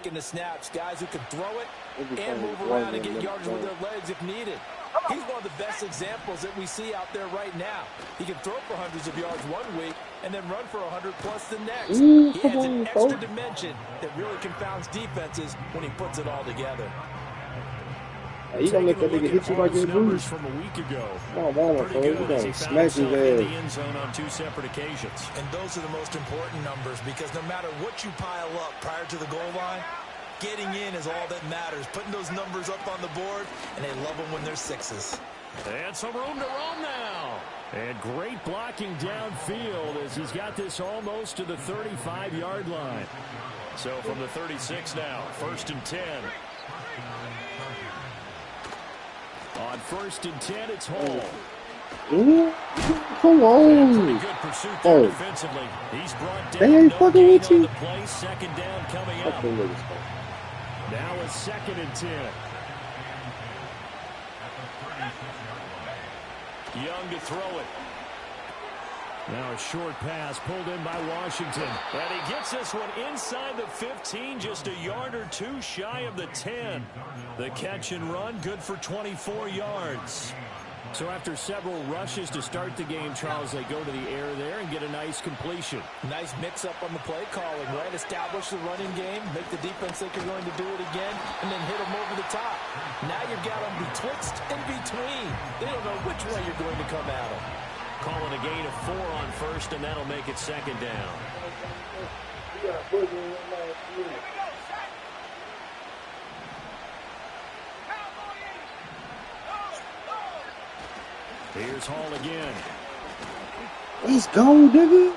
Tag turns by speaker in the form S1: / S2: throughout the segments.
S1: taking the snaps, guys who can throw it and move around and get yards with their legs if needed. He's one of the best examples that we see out there right now. He can throw for hundreds of yards one week and then run for 100+ the next. He adds an extra dimension that really confounds defenses when he puts it all together.
S2: You gonna let that nigga hit you like that,
S3: numbers from a week ago.
S2: Oh, mama,
S3: pretty good.
S2: You gonna smash his
S3: in the
S2: ass.
S3: end zone on 2 separate occasions.
S1: And those are the most important numbers because no matter what you pile up prior to the goal line, getting in is all that matters. Putting those numbers up on the board, and they love them when they're 6s.
S3: And some room to roam now. And great blocking downfield as he's got this almost to the 35-yard line. So from the 36 now, 1st and 10. On 1st and 10, it's Hall.
S2: Come on.
S3: Pretty good pursuit there defensively. He's brought down.
S2: They ain't fucking with you.
S3: The play, 2nd down coming up. Now it's 2nd and 10. Young to throw it. Now a short pass pulled in by Washington. And he gets this one inside the 15, just a yard or two shy of the 10. The catch and run, good for 24 yards. So after several rushes to start the game, Charles, they go to the air there and get a nice completion.
S1: Nice mix-up on the play calling, right? Establish the running game, make the defense think you're going to do it again, and then hit them over the top. Now you've got them betwixt and between. They don't know which way you're going to come at them.
S3: Calling a gain of 4 on 1st, and that'll make it 2nd down. Here's Hall again.
S2: Let's go, nigga.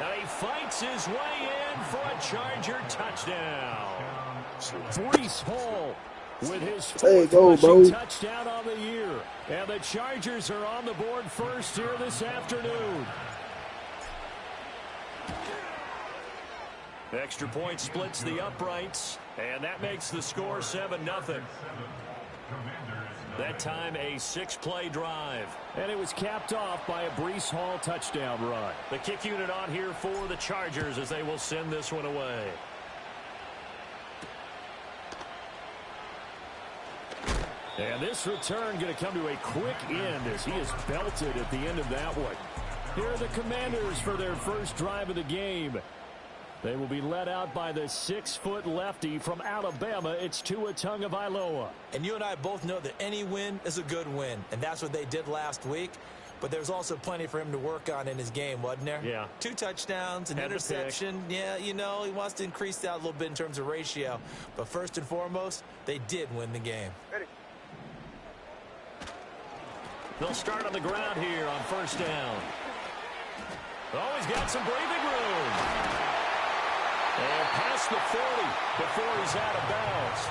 S3: And he fights his way in for a Charger touchdown. Breece Hall with his 4th touchdown on the year. And the Chargers are on the board first here this afternoon. Extra point splits the uprights, and that makes the score 7-0. That time a 6-play drive. And it was capped off by a Breece Hall touchdown run. The kick unit on here for the Chargers as they will send this one away. And this return going to come to a quick end as he is belted at the end of that one. Here are the Commanders for their first drive of the game. They will be led out by the 6-foot lefty from Alabama. It's Tua Tagovailoa.
S1: And you and I both know that any win is a good win, and that's what they did last week. But there's also plenty for him to work on in his game, wasn't there?
S3: Yeah.
S1: 2 touchdowns, an interception. Yeah, you know, he wants to increase that a little bit in terms of ratio. But first and foremost, they did win the game.
S4: Ready.
S3: They'll start on the ground here on 1st down. Oh, he's got some breathing room. And past the 40 before he's out of bounds.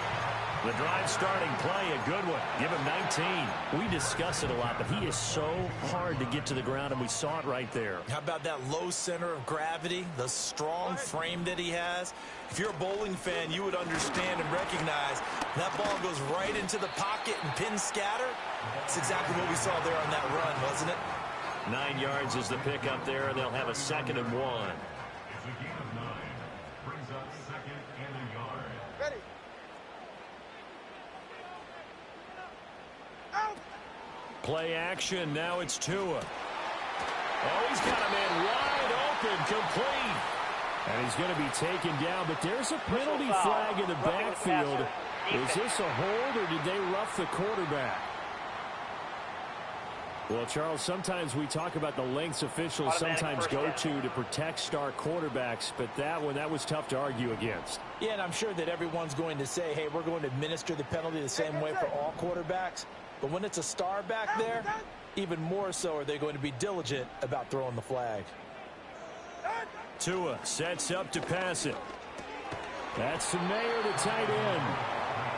S3: The drive starting play, a good one. Give him 19. We discuss it a lot, but he is so hard to get to the ground, and we saw it right there.
S1: How about that low center of gravity, the strong frame that he has? If you're a bowling fan, you would understand and recognize that ball goes right into the pocket and pins scatter. That's exactly what we saw there on that run, wasn't it?
S3: 9 yards is the pickup there, and they'll have a 2nd and 1.
S4: Ready.
S3: Play action. Now it's Tua. Oh, he's got a man wide open, complete. And he's going to be taken down, but there's a penalty flag in the backfield. Is this a hold, or did they rough the quarterback? Well, Charles, sometimes we talk about the lengths officials sometimes go to protect star quarterbacks, but that was tough to argue against.
S1: Yeah, and I'm sure that everyone's going to say, hey, we're going to administer the penalty the same way for all quarterbacks. But when it's a star back there, even more so are they going to be diligent about throwing the flag.
S3: Tua sets up to pass it. That's Mayer, the tight end.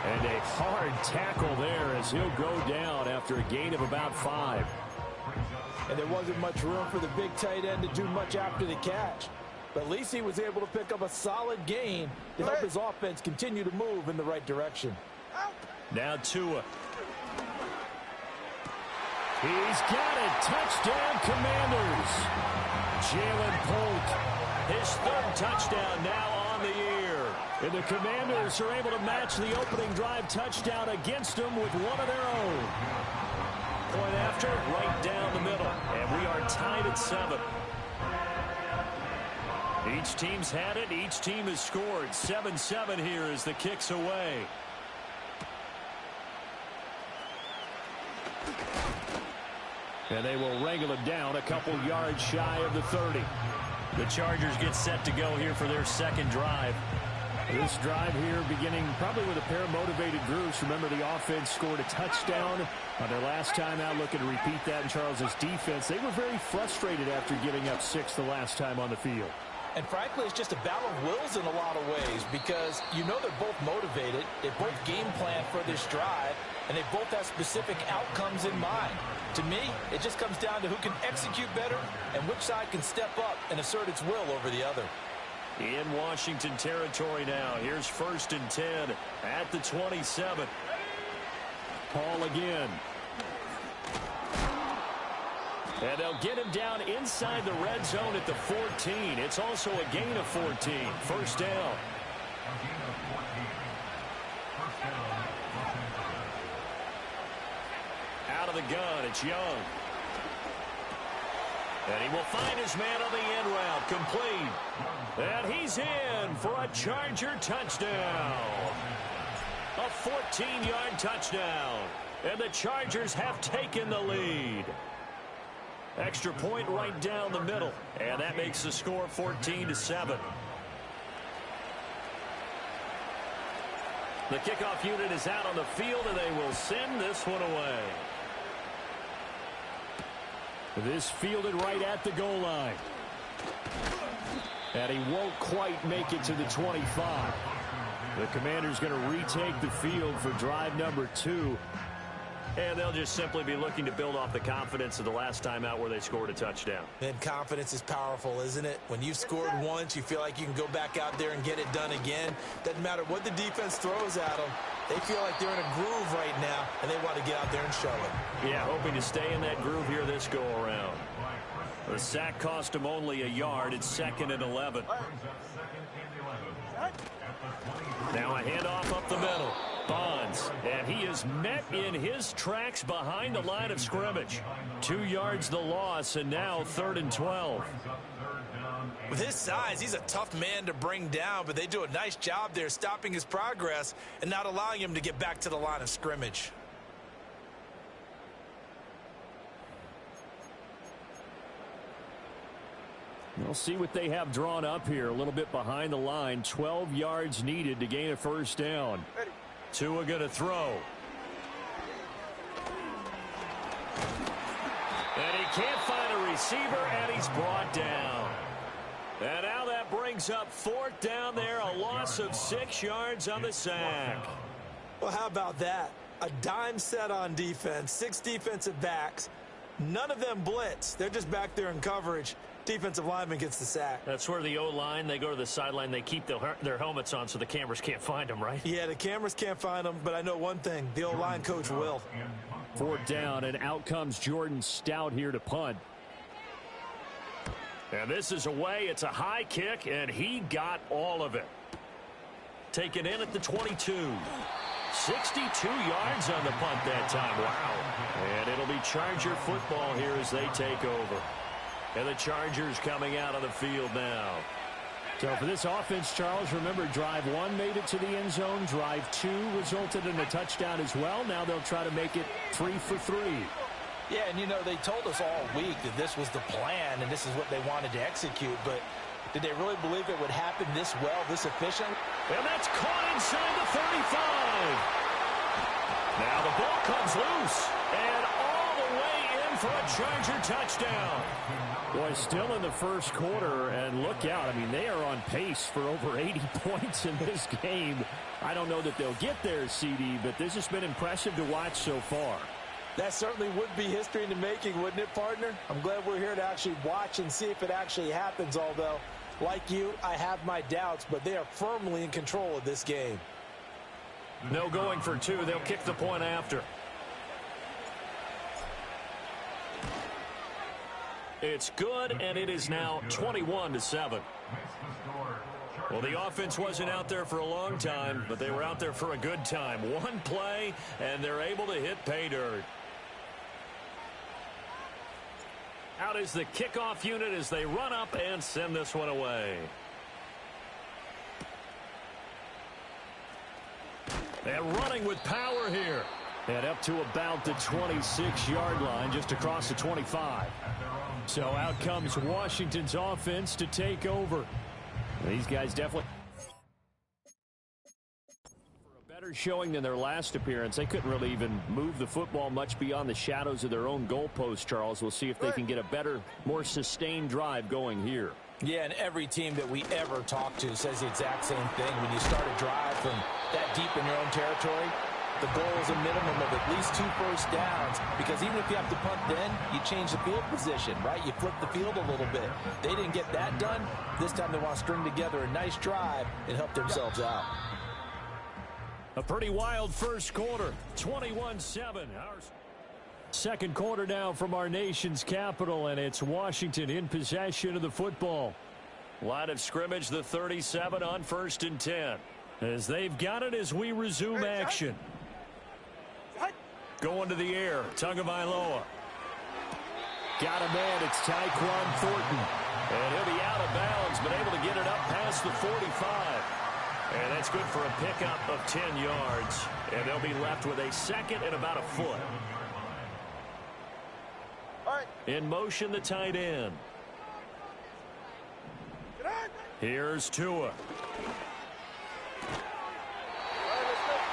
S3: And a hard tackle there as he'll go down after a gain of about 5.
S1: And there wasn't much room for the big tight end to do much after the catch. But at least he was able to pick up a solid gain to help his offense continue to move in the right direction.
S3: Now Tua. He's got it. Touchdown, Commanders. Jalen Polk, his 3rd touchdown now on the year. And the Commanders are able to match the opening drive touchdown against them with one of their own. Point after, right down the middle. And we are tied at 7. Each team's had it. Each team has scored. 7-7 here as the kick's away. And they will wrangle it down a couple yards shy of the 30. The Chargers get set to go here for their second drive. This drive here beginning probably with a pair of motivated groups. Remember, the offense scored a touchdown on their last time out. Looking to repeat that in Charles' defense. They were very frustrated after giving up 6 the last time on the field.
S1: And frankly, it's just a battle of wills in a lot of ways because you know they're both motivated. They both game plan for this drive, and they both have specific outcomes in mind. To me, it just comes down to who can execute better and which side can step up and assert its will over the other.
S3: In Washington territory now. Here's 1st and 10 at the 27. Paul again. And they'll get him down inside the red zone at the 14. It's also a gain of 14. First down. Out of the gun, it's Young. And he will find his man on the end route. Complete. And he's in for a Charger touchdown. A 14-yard touchdown. And the Chargers have taken the lead. Extra point right down the middle. And that makes the score 14-7. The kickoff unit is out on the field, and they will send this one away. This fielded right at the goal line. And he won't quite make it to the 25. The Commanders going to retake the field for drive number 2. And they'll just simply be looking to build off the confidence of the last time out where they scored a touchdown.
S1: And confidence is powerful, isn't it? When you've scored once, you feel like you can go back out there and get it done again. Doesn't matter what the defense throws at them. They feel like they're in a groove right now, and they want to get out there and show it.
S3: Yeah, hoping to stay in that groove here this go-around. The sack cost him only a yard. It's 2nd and 11. Now a handoff up the middle. Bonds, and he is met in his tracks behind the line of scrimmage. 2 yards the loss, and now 3rd and 12.
S1: With his size, he's a tough man to bring down, but they do a nice job there stopping his progress and not allowing him to get back to the line of scrimmage.
S3: We'll see what they have drawn up here. A little bit behind the line. 12 yards needed to gain a first down. Tua going to throw. And he can't find a receiver, and he's brought down. And now that brings up 4th down there, a loss of 6 yards on the sack.
S1: Well, how about that? A dime set on defense, 6 defensive backs. None of them blitz. They're just back there in coverage. Defensive lineman gets the sack.
S3: That's where the O-line, they go to the sideline, they keep their helmets on so the cameras can't find them, right?
S1: Yeah, the cameras can't find them, but I know one thing. The O-line coach will.
S3: 4th down, and out comes Jordan Stout here to punt. And this is away. It's a high kick, and he got all of it. Taken in at the 22. 62 yards on the punt that time. Wow. And it'll be Charger football here as they take over. And the Chargers coming out on the field now. So for this offense, Charles, remember drive 1 made it to the end zone. Drive 2 resulted in a touchdown as well. Now they'll try to make it 3 for 3.
S1: Yeah, and you know, they told us all week that this was the plan and this is what they wanted to execute, but did they really believe it would happen this well, this efficient?
S3: And that's caught inside the 35. Now the ball comes loose, and all the way in for a Charger touchdown. Boy, still in the first quarter, and look out. I mean, they are on pace for over 80 points in this game. I don't know that they'll get there, CD, but this has been impressive to watch so far.
S1: That certainly would be history in the making, wouldn't it, partner? I'm glad we're here to actually watch and see if it actually happens, although, like you, I have my doubts, but they are firmly in control of this game.
S3: No going for 2. They'll kick the point after. It's good, and it is now 21-7. Well, the offense wasn't out there for a long time, but they were out there for a good time. One play, and they're able to hit pay dirt. Out is the kickoff unit as they run up and send this one away. And running with power here. And up to about the 26-yard line, just across the 25. So out comes Washington's offense to take over. These guys definitely for a better showing than their last appearance. They couldn't really even move the football much beyond the shadows of their own goalpost, Charles. We'll see if they can get a better, more sustained drive going here.
S1: Yeah, and every team that we ever talk to says the exact same thing. When you start a drive from that deep in your own territory, the goal is a minimum of at least 2 first downs, because even if you have to punt then, you change the field position, right? You flip the field a little bit. They didn't get that done. This time they want to string together a nice drive and help themselves out.
S3: A pretty wild first quarter, 21-7. Second quarter now from our nation's capital, and it's Washington in possession of the football. Line of scrimmage, the 37 on 1st and 10. As they've got it as we resume action. Going to the air, Tagovailoa. Got a man, it's Tyquan Thornton. And he'll be out of bounds, but able to get it up past the 45. And that's good for a pickup of 10 yards. And they'll be left with a second and about a foot. In motion, the tight end. Here's Tua.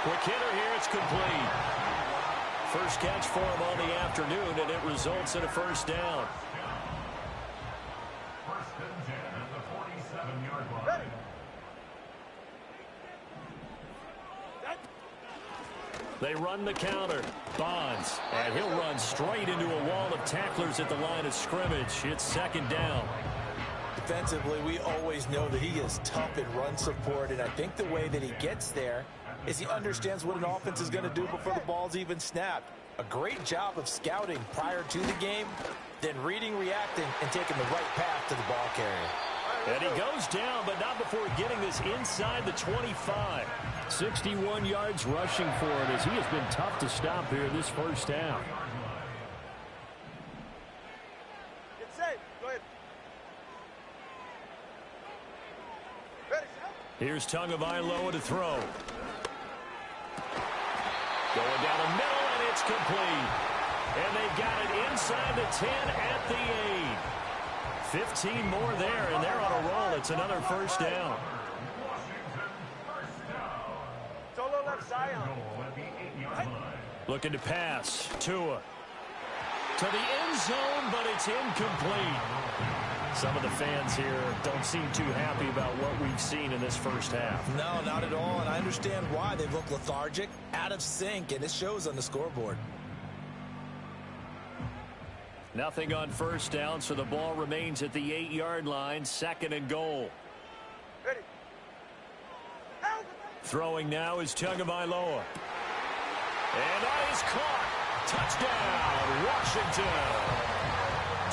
S3: Quick hitter here, it's complete. First catch for him on the afternoon, and it results in a first down.
S4: First and 10 at the 47-yard line.
S3: They run the counter. Bonds, and he'll run straight into a wall of tacklers at the line of scrimmage. It's second down.
S1: Defensively, we always know that he is tough in run support, and I think the way that he gets there is he understands what an offense is going to do before the ball's even snapped. A great job of scouting prior to the game, then reading, reacting, and taking the right path to the ball carrier.
S3: And he goes down, but not before getting this inside the 25. 61 yards rushing for him, as he has been tough to stop here this first half.
S5: Get safe. Go ahead. Ready, set.
S3: Here's Tagovailoa to throw. Going down the middle, and it's complete. And they've got it inside the 10 at the 8. 15 more there, and they're on a roll. It's another first down.
S5: Solo left side.
S3: Looking to pass. Tua. To the end zone, but it's incomplete. Some of the fans here don't seem too happy about what we've seen in this first half.
S1: No, not at all, and I understand why. They look lethargic, out of sync, and it shows on the scoreboard.
S3: Nothing on first down, so the ball remains at the 8-yard line, second and goal.
S5: Ready.
S3: Throwing now is Tagovailoa. And that is caught. Touchdown, Washington.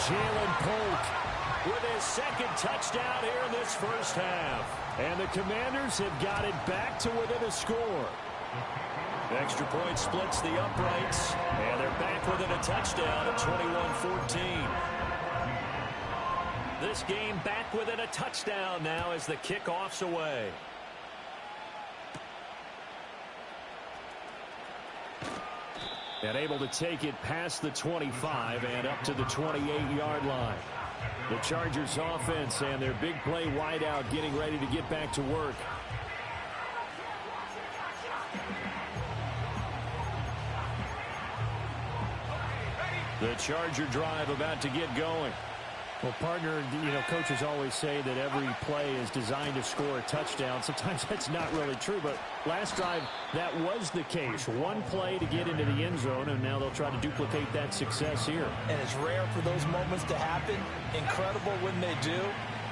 S3: Jalen Polk with his second touchdown here in this first half. And the Commanders have got it back to within a score. Extra point splits the uprights, and they're back within a touchdown at 21-14. This game back within a touchdown now as the kickoff's away. And able to take it past the 25 and up to the 28-yard line. The Chargers offense and their big play wideout getting ready to get back to work. The Charger drive about to get going.
S6: Well, partner, coaches always say that every play is designed to score a touchdown. Sometimes that's not really true, but last drive, that was the case. One play to get into the end zone, and now they'll try to duplicate that success here.
S1: And it's rare for those moments to happen. Incredible when they do.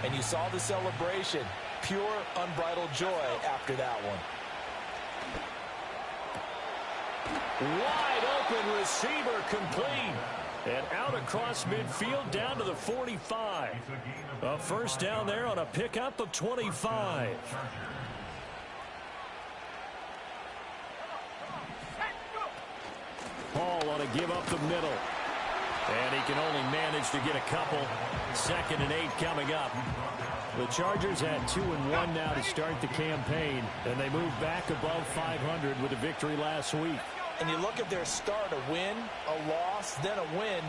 S1: And you saw the celebration. Pure, unbridled joy after that one.
S3: Wide open receiver complete. And out across midfield down to the 45. A first down there on a pickup of 25. Hall on a give up the middle. And he can only manage to get a couple. 2nd and 8 coming up. The Chargers had 2-1 now to start the campaign, and they moved back above 500 with a victory last week.
S1: And you look at their start, a win, a loss, then a win.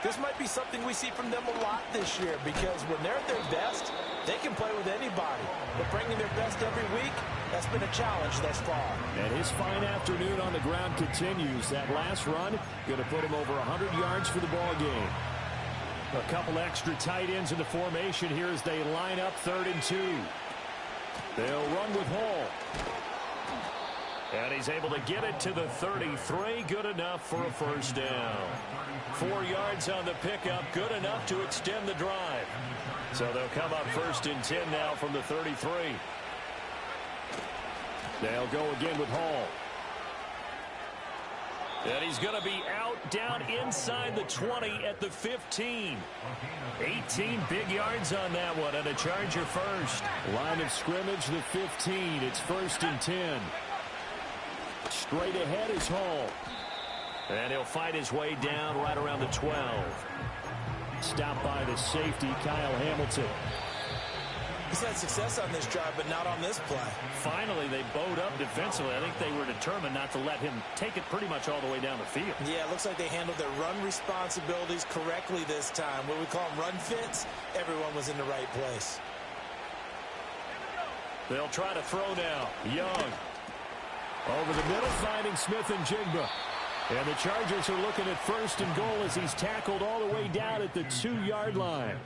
S1: This might be something we see from them a lot this year, because when they're at their best, they can play with anybody. But bringing their best every week, that's been a challenge thus far.
S6: And his fine afternoon on the ground continues. That last run going to put him over 100 yards for the ball game. A couple extra tight ends in the formation here as they line up 3rd and 2. They'll run with Hall. And he's able to get it to the 33. Good enough for a first down. 4 yards on the pickup. Good enough to extend the drive. So they'll come up 1st and 10 now from the 33. They'll go again with Hall. And he's going to be out down inside the 20 at the 15. 18 big yards on that one, and a Charger first. Line of scrimmage, the 15. It's 1st and 10. Straight ahead is Hall. And he'll fight his way down right around the 12. Stopped by the safety, Kyle Hamilton.
S1: He's had success on this drive, but not on this play.
S6: Finally, they bowed up defensively. I think they were determined not to let him take it pretty much all the way down the field.
S1: Yeah, it looks like they handled their run responsibilities correctly this time. What we call them run fits, everyone was in the right place.
S6: They'll try to throw now. Young. Over the middle, finding Smith and Jigba. And the Chargers are looking at 1st and goal as he's tackled all the way down at the 2-yard line.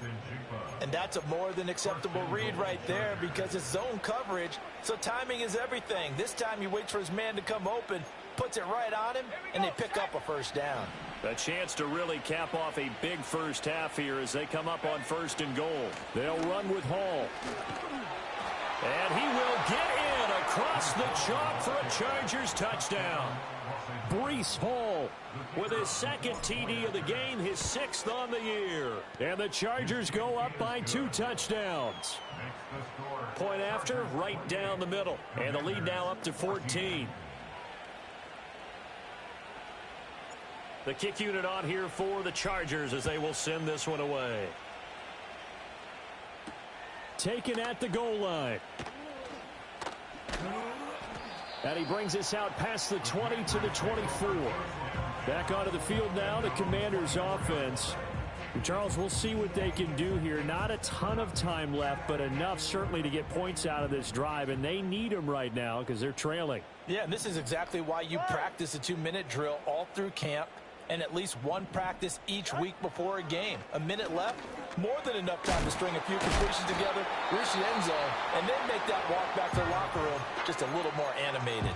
S1: And that's a more than acceptable read right there because it's zone coverage, so timing is everything. This time he waits for his man to come open, puts it right on him, and they pick up a first down.
S6: A chance to really cap off a big first half here as they come up on 1st and goal. They'll run with Hall. And he will get in across the chalk for a Chargers touchdown. Breece Hall with his 2nd TD of the game, his 6th on the year. And the Chargers go up by 2 touchdowns. Point after, right down the middle. And the lead now up to 14. The kick unit on here for the Chargers as they will send this one away. Taken at the goal line. And he brings us out past the 20 to the 24. Back onto the field now, the Commanders' offense. Charles, we'll see what they can do here. Not a ton of time left, but enough certainly to get points out of this drive, and they need them right now because they're trailing.
S1: Yeah, and this is exactly why you practice a 2-minute drill all through camp and at least one practice each week before a game. A minute left, more than enough time to string a few completions together, reach the end zone, and then make that walk back to the locker room just a little more animated.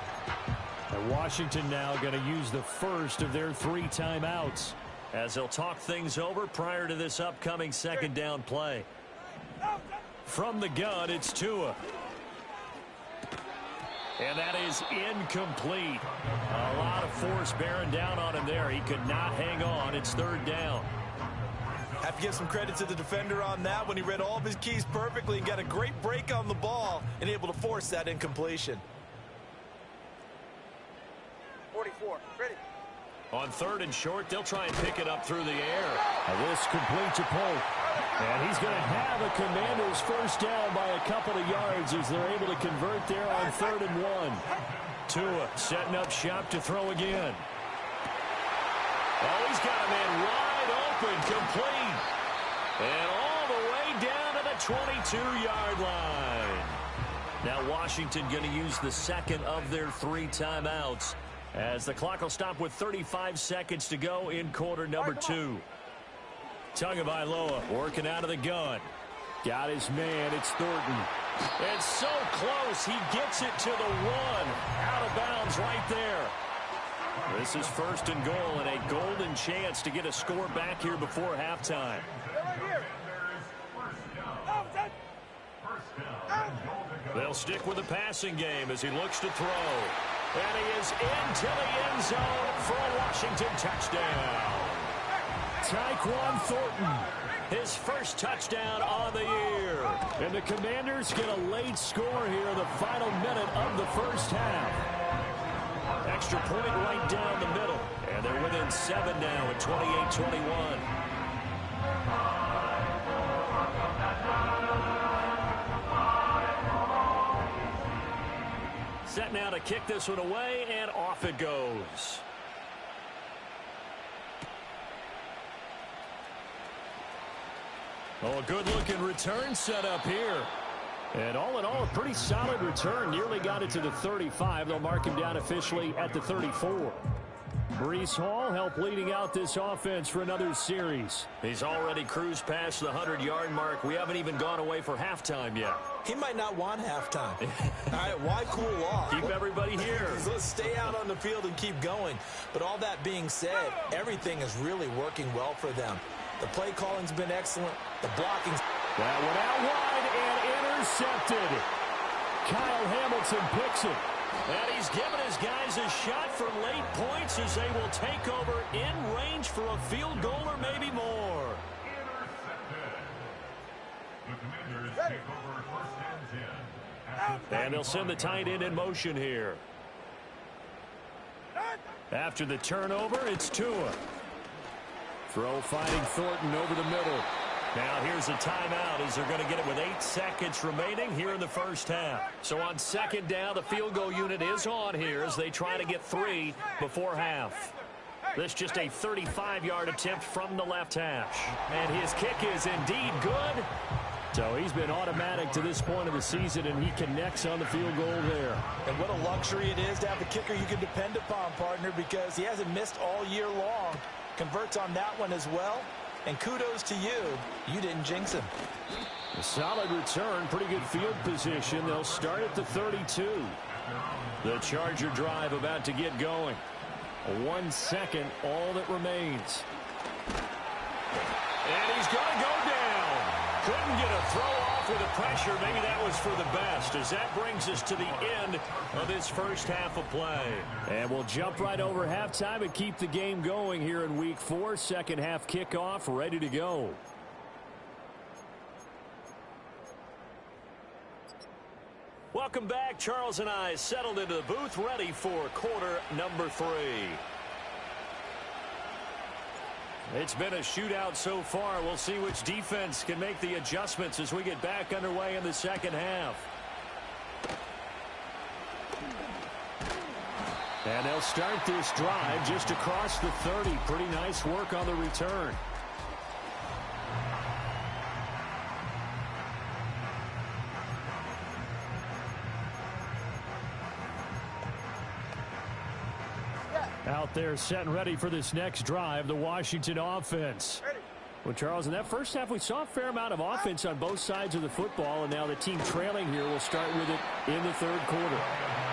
S6: And Washington now going to use the first of their 3 timeouts as they'll talk things over prior to this upcoming 2nd down play. From the gun, it's Tua. And that is incomplete. A lot of force bearing down on him there. He could not hang on. It's 3rd down.
S1: Have to give some credit to the defender on that when he read all of his keys perfectly and got a great break on the ball and able to force that incompletion.
S5: 44, ready.
S6: On 3rd and short, they'll try and pick it up through the air. This complete to Polk. And he's going to have a Commanders first down by a couple of yards as they're able to convert there on 3rd and 1. Tua setting up shop to throw again. Oh, he's got a man wide open, complete. And all the way down to the 22-yard line. Now Washington going to use the 2nd of their 3 timeouts as the clock will stop with 35 seconds to go in quarter number 2. Tagovailoa working out of the gun. Got his man. It's Thornton. It's so close. He gets it to the 1. Out of bounds right there. This is 1st and goal and a golden chance to get a score back here before halftime. They'll stick with the passing game as he looks to throw. And he is into the end zone for a Washington touchdown. Tyquan Thornton. His first touchdown on the year. And the Commanders get a late score here in the final minute of the first half. Extra point right down the middle. And they're within 7 now at 28-21. Set now to kick this one away, and off it goes. Oh, a good-looking return set up here. And all in all, a pretty solid return. Nearly got it to the 35. They'll mark him down officially at the 34. Breece Hall helped leading out this offense for another series. He's already cruised past the 100-yard mark. We haven't even gone away for halftime yet.
S1: He might not want halftime. All right, why cool off?
S6: Keep everybody here.
S1: Let's stay out on the field and keep going. But all that being said, everything is really working well for them. The play calling's been excellent. The blocking's...
S6: That went out wide and intercepted. Kyle Hamilton picks it. And he's given his guys a shot for late points as they will take over in range for a field goal or maybe more.
S4: The Commanders take over first and 10.
S6: And they'll send the tight end in motion here. After the turnover, it's Tua. Throw finding Thornton over the middle. Now here's a timeout as they're going to get it with 8 seconds remaining here in the first half. So on second down, the field goal unit is on here as they try to get 3 before half. This just a 35-yard attempt from the left hash. And his kick is indeed good. So he's been automatic to this point of the season, and he connects on the field goal there.
S1: And what a luxury it is to have a kicker you can depend upon, partner, because he hasn't missed all year long. Converts on that one as well. And kudos to you. You didn't jinx him.
S6: A solid return, pretty good field position. They'll start at the 32. The Charger drive about to get going. 1 second, all that remains. And he's going to go down. Couldn't get a throw off with the pressure. Maybe that was for the best, as that brings us to the end of this first half of play. And we'll jump right over halftime and keep the game going here in Week 4. Second half kickoff, ready to go. Welcome back. Charles and I settled into the booth, ready for quarter number 3. It's been a shootout so far. We'll see which defense can make the adjustments as we get back underway in the second half. And they'll start this drive just across the 30. Pretty nice work on the return. Out there set and ready for this next drive, the Washington offense. Well, Charles, in that first half, we saw a fair amount of offense on both sides of the football, and now the team trailing here will start with it in the third quarter.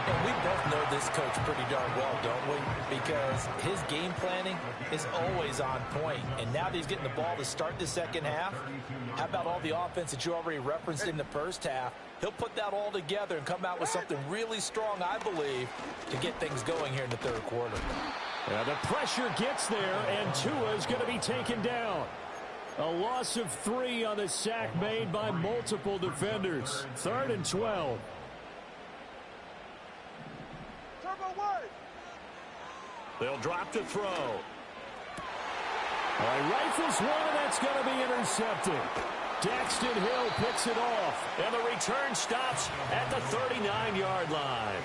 S1: And we both know this coach pretty darn well, don't we? Because his game planning is always on point. And now that he's getting the ball to start the second half, how about all the offense that you already referenced in the first half? He'll put that all together and come out with something really strong, I believe, to get things going here in the third quarter.
S6: Yeah, the pressure gets there, and Tua is going to be taken down. A loss of 3 on the sack made by multiple defenders. 3rd and 12. They'll drop to throw. Rifles one, and that's going to be intercepted. Daxton Hill picks it off, and the return stops at the 39-yard line.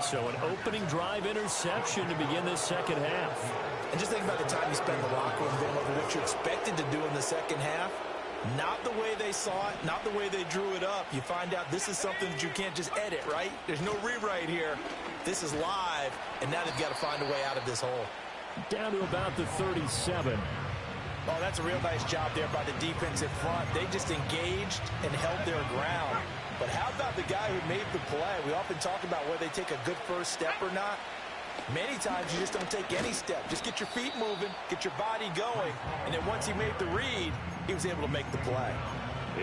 S6: So an opening drive interception to begin this second half.
S1: And just think about the time you spend in the locker room going over what you expected to do in the second half. Not the way they saw it, not the way they drew it up. You find out this is something that you can't just edit, right? There's no rewrite here. This is live, and now they've got to find a way out of this hole.
S6: Down to about the 37.
S1: Oh, that's a real nice job there by the defensive front. They just engaged and held their ground. But how about the guy who made the play? We often talk about whether they take a good first step or not. Many times you just don't take any step. Just get your feet moving, get your body going, and then once he made the read, he was able to make the play.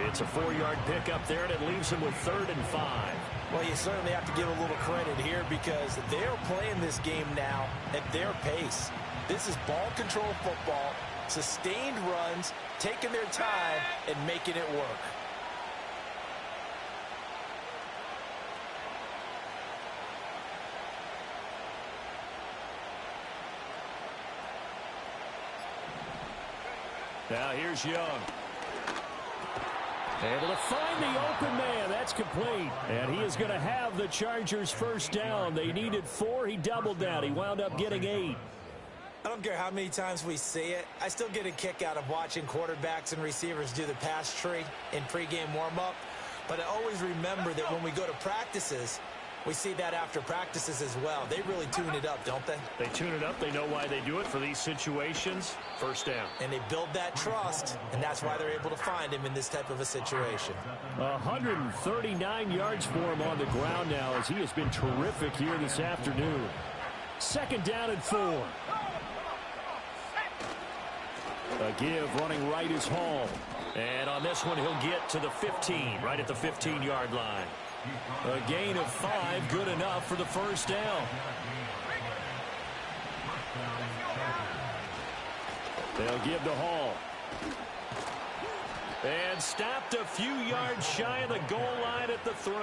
S6: It's a 4-yard pickup there, and it leaves him with 3rd and 5.
S1: Well, you certainly have to give a little credit here because they're playing this game now at their pace. This is ball control football. Sustained runs, taking their time, and making it work.
S3: Now here's Young. Able to find the open man. That's complete. And he is going to have the Chargers first down. They needed 4. He doubled that. He wound up getting 8.
S1: I don't care how many times we see it. I still get a kick out of watching quarterbacks and receivers do the pass tree in pregame warm-up. But I always remember that when we go to practices, we see that after practices as well. They really tune it up, don't they?
S3: They tune it up. They know why they do it for these situations. First down.
S1: And they build that trust, and that's why they're able to find him in this type of a situation.
S3: 139 yards for him on the ground now as he has been terrific here this afternoon. Second down and 4. A give running right is Hall. And on this one, he'll get to the 15, right at the 15-yard line. A gain of 5, good enough for the first down. They'll give to Hall. And stopped a few yards shy of the goal line at the 3.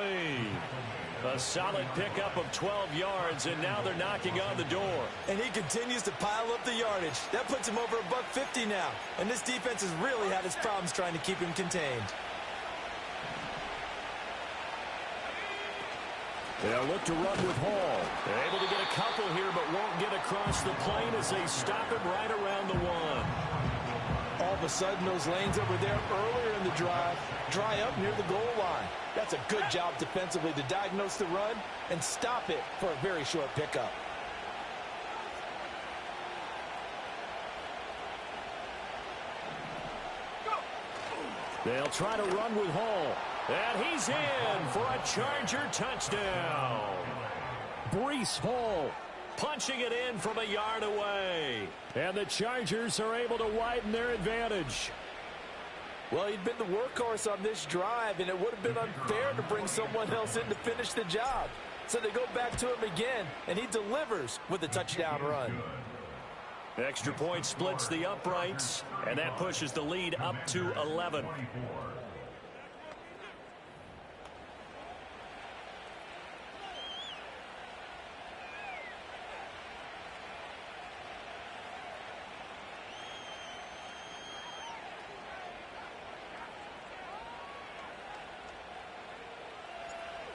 S3: A solid pickup of 12 yards, and now they're knocking on the door.
S1: And he continues to pile up the yardage. That puts him over $150 now. And this defense has really had its problems trying to keep him contained.
S3: They'll look to run with Hall. They're able to get a couple here, but won't get across the plane as they stop him right around the 1.
S1: All of a sudden, those lanes that were there earlier in the drive dry up near the goal line. That's a good job defensively to diagnose the run and stop it for a very short pickup.
S3: They'll try to run with Hall. And he's in for a Charger touchdown. Breece Hall punching it in from a yard away. And the Chargers are able to widen their advantage.
S1: Well, he'd been the workhorse on this drive, and it would have been unfair to bring someone else in to finish the job. So they go back to him again, and he delivers with a touchdown run.
S3: Extra point splits the uprights, and that pushes the lead up to 11.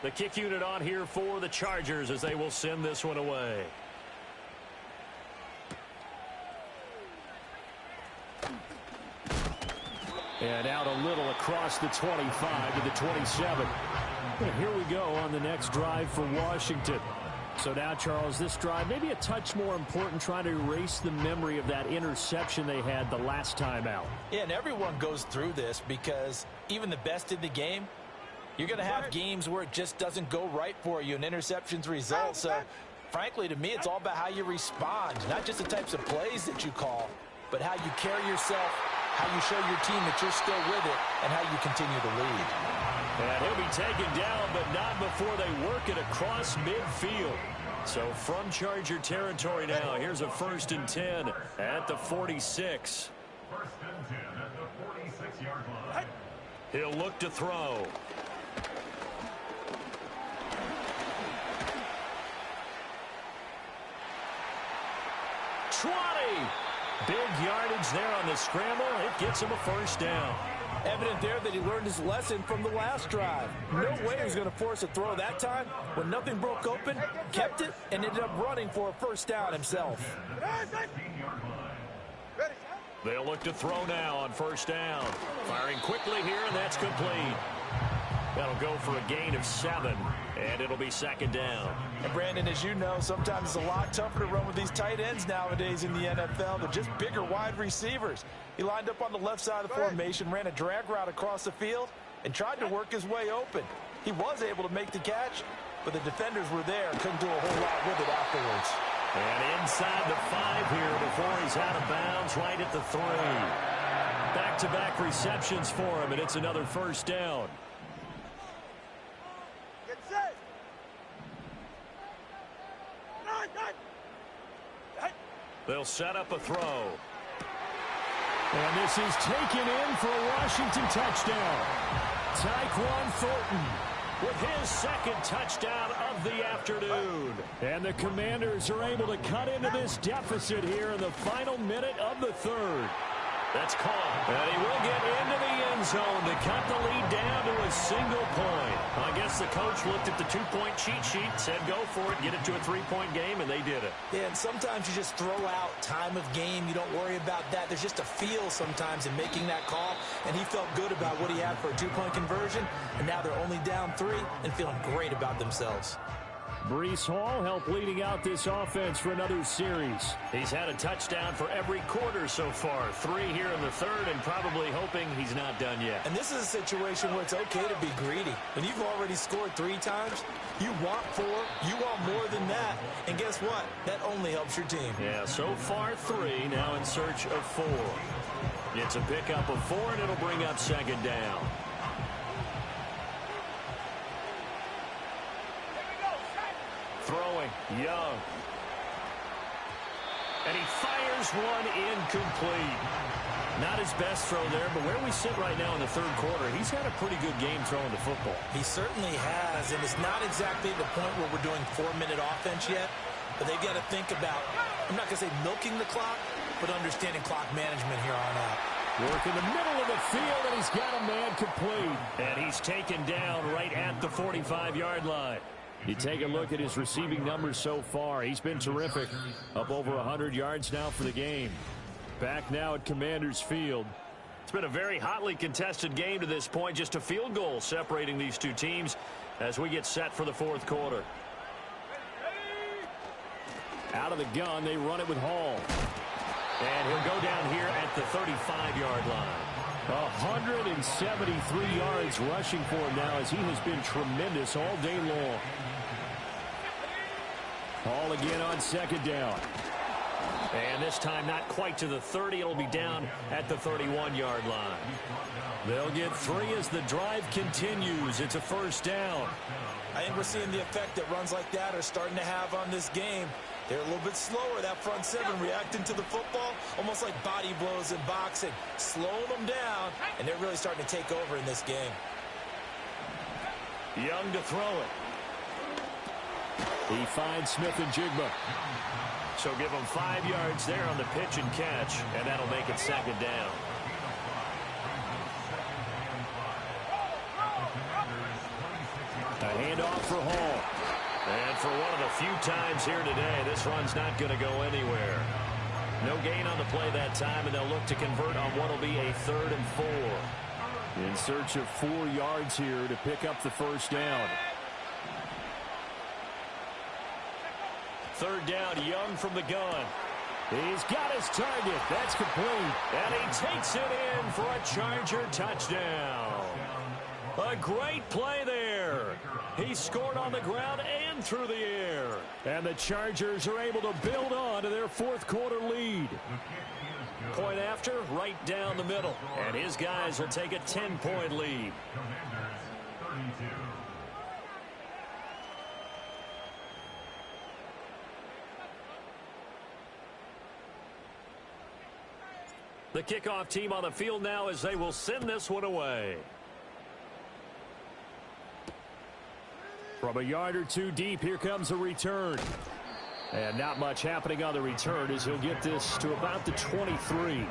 S3: The kick unit on here for the Chargers as they will send this one away. And out a little across the 25 to the 27. And here we go on the next drive for Washington. So now, Charles, this drive maybe a touch more important, trying to erase the memory of that interception they had the last time out.
S1: Yeah, and everyone goes through this because even the best in the game, you're going to have games where it just doesn't go right for you and interceptions result. So, frankly, to me, it's all about how you respond, not just the types of plays that you call, but how you carry yourself, how you show your team that you're still with it, and how you continue to lead.
S3: And he'll be taken down, but not before they work it across midfield. So from Charger territory now, here's a 1st and 10 at the 46.
S4: 1st and 10 at the 46-yard line.
S3: He'll look to throw. Big yardage there on the scramble. It gets him a first down.
S1: Evident there that he learned his lesson from the last drive. No way he was going to force a throw that time. When nothing broke open, kept it, and ended up running for a first down himself.
S3: They'll look to throw now on first down. Firing quickly here, and that's complete. That'll go for a gain of 7, and it'll be 2nd down.
S1: And Brandon, as you know, sometimes it's a lot tougher to run with these tight ends nowadays in the NFL. They're just bigger wide receivers. He lined up on the left side of the formation, ran a drag route across the field, and tried to work his way open. He was able to make the catch, but the defenders were there, couldn't do a whole lot with it afterwards.
S3: And inside the 5 here before he's out of bounds, right at the 3. Back-to-back receptions for him, and it's another first down. They'll set up a throw.
S6: And this is taken in for a Washington touchdown. Tyquan Thornton with his second touchdown of the afternoon. And the Commanders are able to cut into this deficit here in the final minute of the third.
S3: That's caught. And he will get into the end zone to cut the lead down to a single point. I guess the coach looked at the two-point cheat sheet, said go for it, get it to a three-point game, and they did it.
S1: Yeah, and sometimes you just throw out time of game. You don't worry about that. There's just a feel sometimes in making that call, and he felt good about what he had for a two-point conversion, and now they're only down 3 and feeling great about themselves.
S6: Breece Hall helped leading out this offense for another series.
S3: He's had a touchdown for every quarter so far. 3 here in the third, and probably hoping he's not done yet.
S1: And this is a situation where it's okay to be greedy. When you've already scored 3 times, you want 4, you want more than that. And guess what? That only helps your team.
S3: Yeah, so far 3, now in search of 4. It's a pickup of 4, and it'll bring up second down. Throwing, Young. And he fires one incomplete. Not his best throw there, but where we sit right now in the third quarter, he's had a pretty good game throwing the football.
S1: He certainly has, and it's not exactly the point where we're doing 4-minute offense yet, but they've got to think about, I'm not going to say milking the clock, but understanding clock management here on out.
S6: Work in the middle of the field, and he's got a man complete.
S3: And he's taken down right at the 45-yard line.
S6: You take a look at his receiving numbers so far. He's been terrific. Up over 100 yards now for the game. Back now at Commanders Field.
S3: It's been a very hotly contested game to this point. Just a field goal separating these two teams as we get set for the fourth quarter.
S6: Out of the gun, they run it with Hall.
S3: And he'll go down here at the 35-yard line.
S6: 173 yards rushing for him now as he has been tremendous all day long. Hall again on second down.
S3: And this time not quite to the 30. It'll be down at the 31-yard line.
S6: They'll get 3 as the drive continues. It's a first down.
S1: I think we're seeing the effect that runs like that are starting to have on this game. They're a little bit slower, that front 7, reacting to the football, almost like body blows in boxing, slowing them down, and they're really starting to take over in this game.
S3: Young to throw it.
S6: He finds Smith and Jigba.
S3: So give him 5 yards there on the pitch and catch, and that'll make it second down.
S6: A handoff for Hall.
S3: And for one of the few times here today, this run's not going to go anywhere. No gain on the play that time, and they'll look to convert on what will be a 3rd and 4.
S6: In search of 4 yards here to pick up the first down.
S3: Third down, Young from the gun.
S6: He's got his target. That's complete.
S3: And he takes it in for a Charger touchdown. A great play there. He scored on the ground and through the air.
S6: And the Chargers are able to build on to their fourth quarter lead.
S3: Point after, right down the middle. And his guys will take a 10-point lead. The kickoff team on the field now as they will send this one away.
S6: From a yard or 2 deep, here comes a return. And not much happening on the return as he'll get this to about the 23.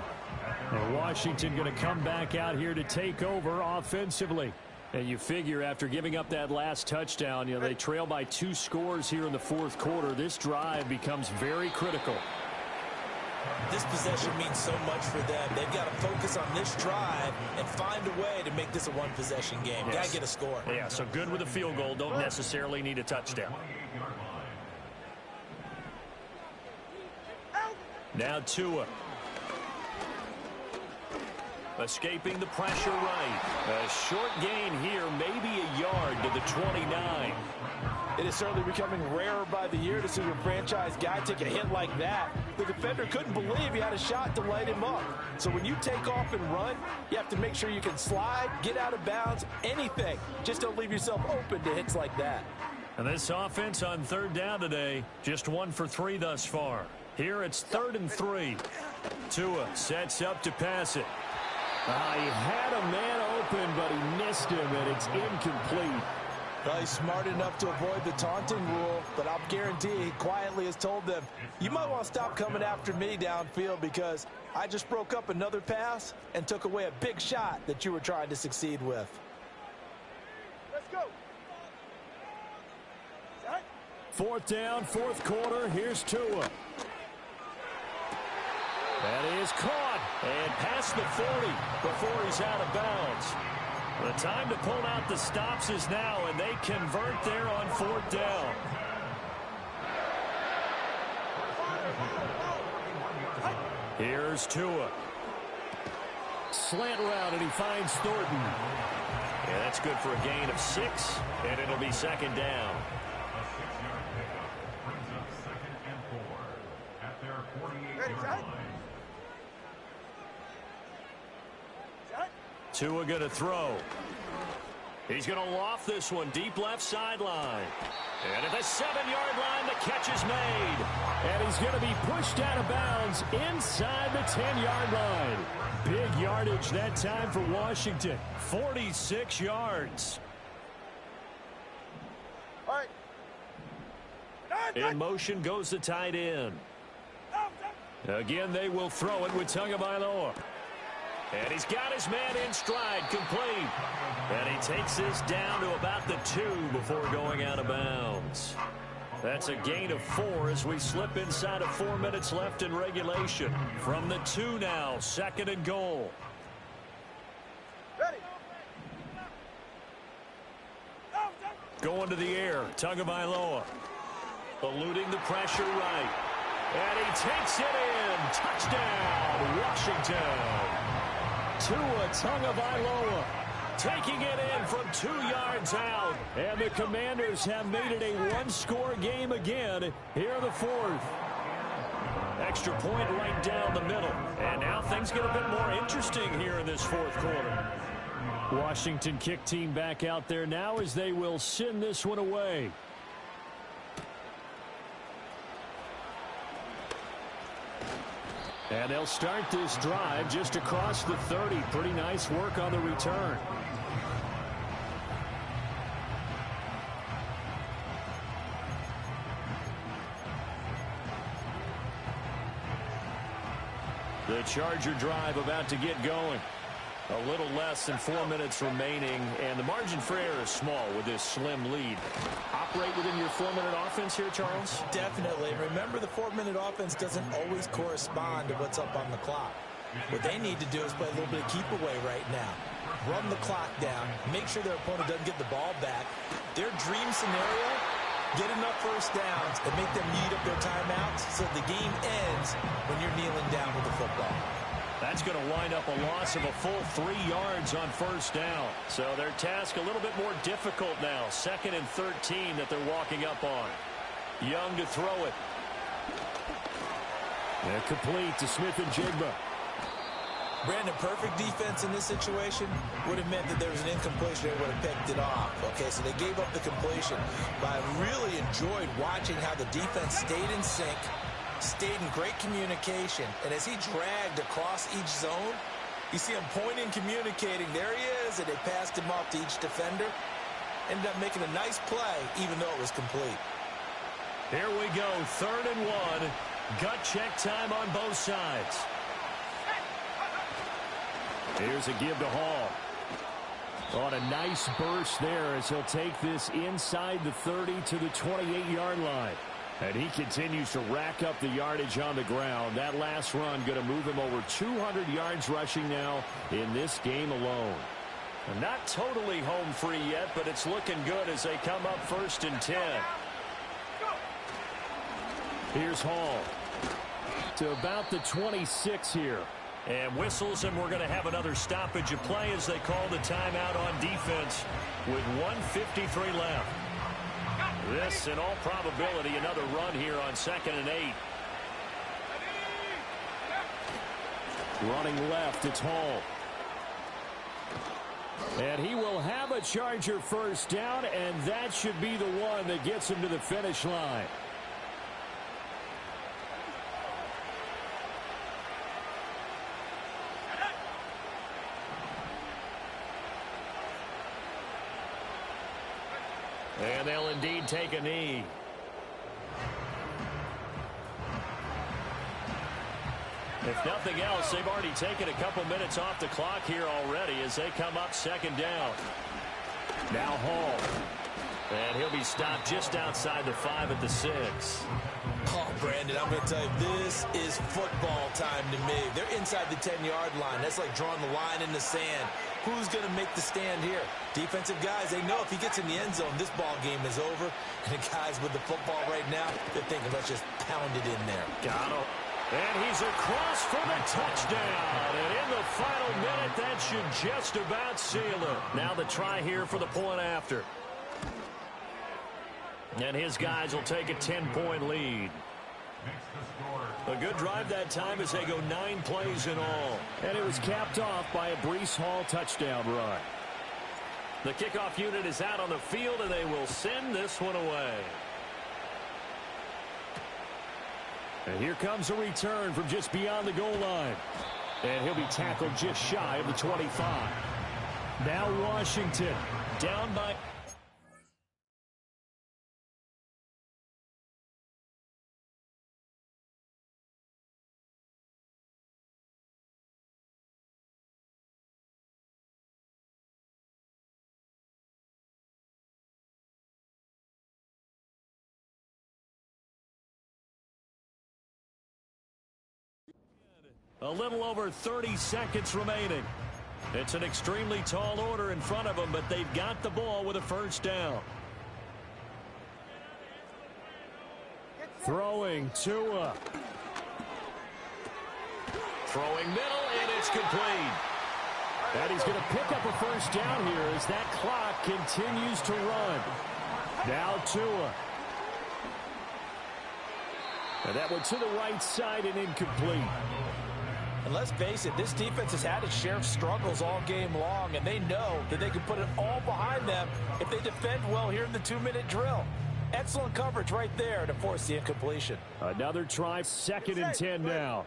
S6: And Washington going to come back out here to take over offensively. And you figure after giving up that last touchdown, they trail by 2 scores here in the fourth quarter. This drive becomes very critical.
S1: This possession means so much for them. They've got to focus on this drive and find a way to make this a one-possession game.
S3: Yes.
S1: Got to get a score.
S3: Yeah, so good with a field goal. Don't necessarily need a touchdown. Now Tua. Escaping the pressure right. A short gain here, maybe a yard to the 29.
S1: It is certainly becoming rarer by the year to see your franchise guy take a hit like that. The defender couldn't believe he had a shot to light him up. So when you take off and run, you have to make sure you can slide, get out of bounds, anything. Just don't leave yourself open to hits like that.
S3: And this offense on third down today, just 1 for 3 thus far. Here it's 3rd and 3. Tua sets up to pass it.
S6: He had a man open, but he missed him, and it's incomplete.
S1: Well, he's smart enough to avoid the taunting rule, but I'll guarantee he quietly has told them, you might want to stop coming after me downfield because I just broke up another pass and took away a big shot that you were trying to succeed with.
S5: Let's go.
S6: 4th down, 4th quarter. Here's Tua. That is caught
S3: And past the 40 before he's out of bounds. The time to pull out the stops is now, and they convert there on 4th down. Here's Tua.
S6: Slant route, and he finds Thornton.
S3: Yeah, that's good for a gain of 6, and it'll be 2nd down.
S4: A 6-yard pickup brings up 2nd and 4 at their 48-yard line.
S3: Tua going to throw. He's going to loft this one deep left sideline. And at the 7-yard line, the catch is made.
S6: And he's going to be pushed out of bounds inside the 10-yard line. Big yardage that time for Washington.
S3: 46 yards.
S5: All right.
S3: In motion goes the tight end. Again, they will throw it with Tagovailoa. And he's got his man in stride, complete. And he takes this down to about the 2 before going out of bounds. That's a gain of 4 as we slip inside of 4 minutes left in regulation. From the 2 now, 2nd and goal.
S5: Ready.
S3: Going to the air, Tagovailoa. Eluding the pressure right. And he takes it in. Touchdown, Washington.
S6: Tua Tagovailoa
S3: taking it in from 2 yards out.
S6: And the Commanders have made it a one-score game again here in the 4th.
S3: Extra point right down the middle. And now things get a bit more interesting here in this 4th quarter.
S6: Washington kick team back out there now as they will send this one away. And they'll start this drive just across the 30. Pretty nice work on the return.
S3: The Charger drive about to get going. A little less than 4 minutes remaining, and the margin for error is small with this slim lead. Operate within your 4-minute offense here, Charles?
S1: Definitely. Remember, the 4-minute offense doesn't always correspond to what's up on the clock. What they need to do is play a little bit of keep away right now. Run the clock down. Make sure their opponent doesn't get the ball back. Their dream scenario, get enough first downs and make them eat up their timeouts so the game ends when you're kneeling down with the football.
S3: That's going to wind up a loss of a full 3 yards on first down. So their task a little bit more difficult now. 2nd and 13 that they're walking up on. Young to throw it.
S6: They're complete to Smith-Njigba.
S1: Brandon, perfect defense in this situation would have meant that there was an incompletion. They would have picked it off. Okay, so they gave up the completion. But I really enjoyed watching how the defense stayed in sync, stayed in great communication, and as he dragged across each zone, you see him pointing, communicating. There he is, and they passed him off to each defender. Ended up making a nice play, even though it was complete.
S3: Here we go, 3rd and 1. Gut check time on both sides.
S6: Here's a give to Hall. On a nice burst there as he'll take this inside the 30 to the 28-yard line. And he continues to rack up the yardage on the ground. That last run going to move him over 200 yards rushing now in this game alone.
S3: Not totally home free yet, but it's looking good as they come up 1st and 10.
S6: Here's Hall to about the 26 here.
S3: And whistles, and we're going to have another stoppage of play as they call the timeout on defense with 1:53 left. This, in all probability, another run here on 2nd and 8.
S6: Running left, it's Hall. And he will have a Charger first down, and that should be the one that gets him to the finish line.
S3: indeed take a knee. If nothing else, they've already taken a couple minutes off the clock here already as they come up second down. Now Hall. And he'll be stopped just outside the 5 at the 6.
S1: Oh, Brandon, I'm going to tell you, this is football time to me. They're inside the 10-yard line. That's like drawing the line in the sand. Who's going to make the stand here? Defensive guys, they know if he gets in the end zone, this ball game is over. And the guys with the football right now, they're thinking, let's just pound it in there.
S3: Got him. And he's across for the touchdown. And in the final minute, that should just about seal it. Now the try here for the point after. And his guys will take a 10-point lead. A good drive that time as they go 9 plays in all.
S6: And it was capped off by a Breece Hall touchdown run.
S3: The kickoff unit is out on the field, and they will send this one away.
S6: And here comes a return from just beyond the goal line. And he'll be tackled just shy of the 25. Now Washington down by...
S3: A little over 30 seconds remaining. It's an extremely tall order in front of them, but they've got the ball with a first down.
S6: Throwing Tua.
S3: Throwing middle, and it's complete.
S6: And he's going to pick up a first down here as that clock continues to run. Now Tua. And that one to the right side and incomplete.
S1: And let's face it, this defense has had its share of struggles all game long, and they know that they can put it all behind them if they defend well here in the 2-minute drill. Excellent coverage right there to force the incompletion.
S6: Another try, 2nd and 10 now.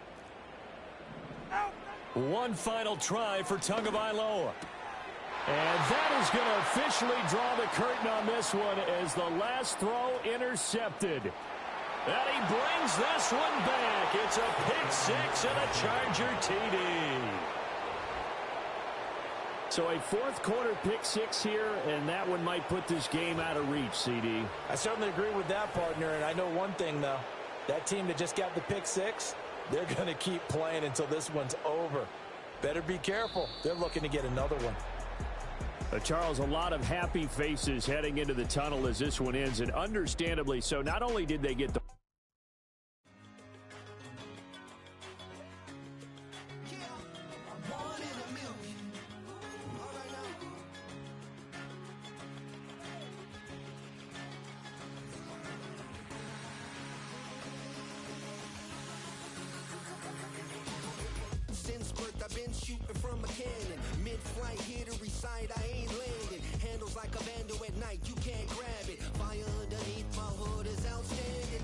S3: One final try for Tagovailoa.
S6: And that is going to officially draw the curtain on this one as the last throw intercepted.
S3: And he brings this one back. It's a pick 6 and a Charger TD.
S6: So a fourth-quarter pick 6 here, and that one might put this game out of reach, CD.
S1: I certainly agree with that, partner, and I know one thing, though. That team that just got the pick 6, they're going to keep playing until this one's over. Better be careful. They're looking to get another one.
S6: Charles, a lot of happy faces heading into the tunnel as this one ends, and understandably so. Not only did they get the
S7: since birth, I've been shooting from a cannon. Mid-flight, here to recite, I ain't landing. Handles like a vandal at night, you can't grab it. Fire underneath my hood is outstanding.